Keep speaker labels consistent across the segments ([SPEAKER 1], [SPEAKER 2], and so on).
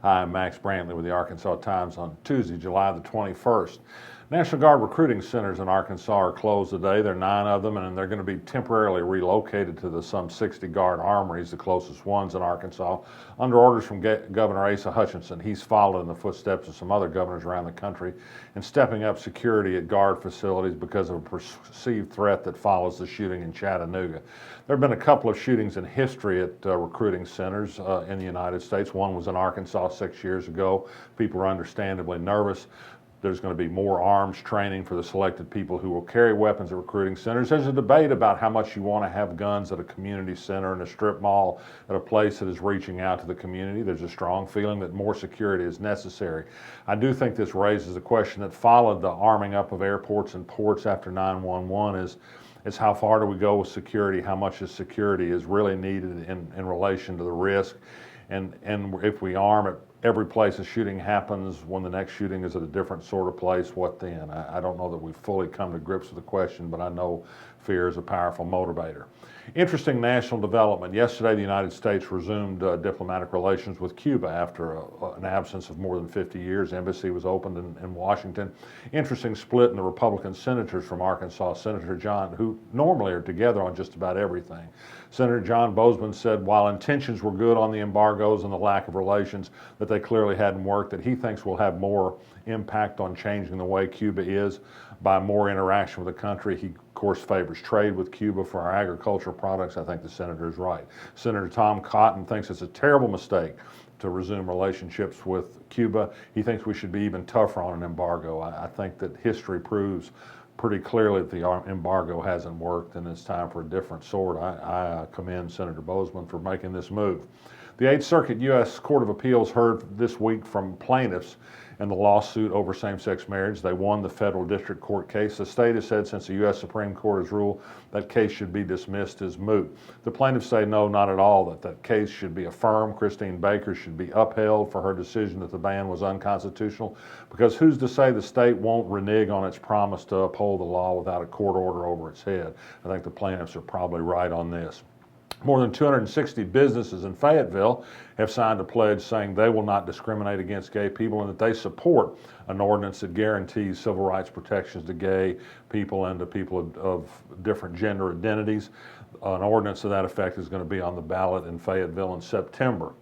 [SPEAKER 1] Hi, I'm Max Brantley with the Arkansas Times on Tuesday, July the 21st. National Guard recruiting centers in Arkansas are closed today. There are 9 of them, and they're going to be temporarily relocated to the some 60 Guard armories, the closest ones in Arkansas, under orders from Governor Asa Hutchinson. He's followed in the footsteps of some other governors around the country in stepping up security at Guard facilities because of a perceived threat that follows the shooting in Chattanooga. There have been a couple of shootings in history at recruiting centers in the United States. One was in Arkansas 6 years ago. People are understandably nervous. There's going to be more arms training for the selected people who will carry weapons at recruiting centers. There's a debate about how much you want to have guns at a community center, in a strip mall, at a place that is reaching out to the community. There's a strong feeling that more security is necessary. I do think this raises a question that followed the arming up of airports and ports after 9/11 is how far do we go with security? How much is security is really needed in relation to the risk? And if we arm at every place a shooting happens, when the next shooting is at a different sort of place, what then? I don't know that we've fully come to grips with the question, but I know fear is a powerful motivator. Interesting national development. Yesterday, the United States resumed diplomatic relations with Cuba after an absence of more than 50 years. Embassy was opened in Washington. Interesting split in the Republican senators from Arkansas. Senator John, who normally are together on just about everything. Senator John Bozeman said while intentions were good on the embargoes and the lack of relations, that they clearly hadn't worked, that he thinks will have more impact on changing the way Cuba is by more interaction with the country. He, of course, favors trade with Cuba for our agricultural products. I think the senator is right. Senator Tom Cotton thinks it's a terrible mistake to resume relationships with Cuba. He thinks we should be even tougher on an embargo. I think that history proves pretty clearly that the embargo hasn't worked and it's time for a different sort. I commend Senator Bozeman for making this move. The 8th Circuit U.S. Court of Appeals heard this week from plaintiffs in the lawsuit over same-sex marriage. They won the federal district court case. The state has said since the U.S. Supreme Court has ruled that case should be dismissed as moot. The plaintiffs say no, not at all, that case should be affirmed. Christine Baker should be upheld for her decision that the ban was unconstitutional, because who's to say the state won't renege on its promise to uphold the law without a court order over its head? I think the plaintiffs are probably right on this. More than 260 businesses in Fayetteville have signed a pledge saying they will not discriminate against gay people and that they support an ordinance that guarantees civil rights protections to gay people and to people of different gender identities. An ordinance to that effect is going to be on the ballot in Fayetteville in September.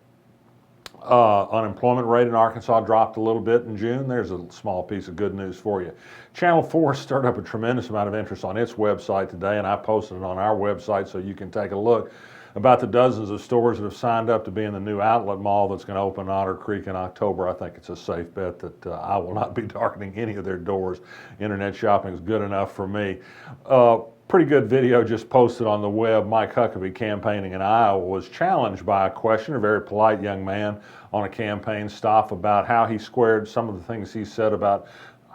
[SPEAKER 1] Unemployment rate in Arkansas dropped a little bit in June. There's a small piece of good news for you. Channel 4 stirred up a tremendous amount of interest on its website today, and I posted it on our website so you can take a look about the dozens of stores that have signed up to be in the new outlet mall that's going to open in Otter Creek in October. I think it's a safe bet that I will not be darkening any of their doors. Internet shopping is good enough for me. Pretty good video just posted on the web. Mike Huckabee, campaigning in Iowa, was challenged by a questioner, a very polite young man on a campaign stop, about how he squared some of the things he said about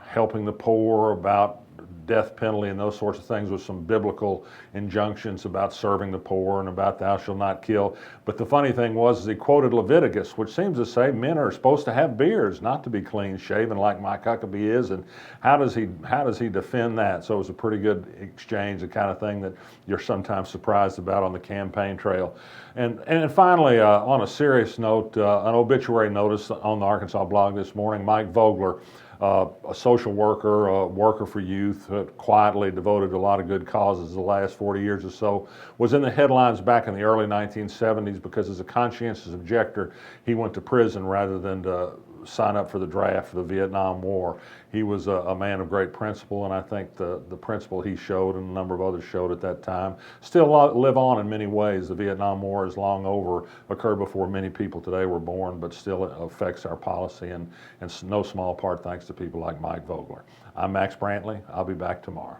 [SPEAKER 1] helping the poor, about death penalty and those sorts of things with some biblical injunctions about serving the poor and about thou shalt not kill. But the funny thing was he quoted Leviticus, which seems to say men are supposed to have beards, not to be clean shaven like Mike Huckabee is. And how does he defend that? So it was a pretty good exchange, the kind of thing that you're sometimes surprised about on the campaign trail. And finally, on a serious note, an obituary notice on the Arkansas blog this morning. Mike Vogler, a social worker, a worker for youth, quietly devoted to a lot of good causes the last 40 years or so, was in the headlines back in the early 1970s because as a conscientious objector, he went to prison rather than to sign up for the draft for the Vietnam War. He was a man of great principle, and I think the principle he showed and a number of others showed at that time still live on in many ways. The Vietnam War is long over, occurred before many people today were born, but still it affects our policy, and no small part thanks to people like Mike Vogler. I'm Max Brantley. I'll be back tomorrow.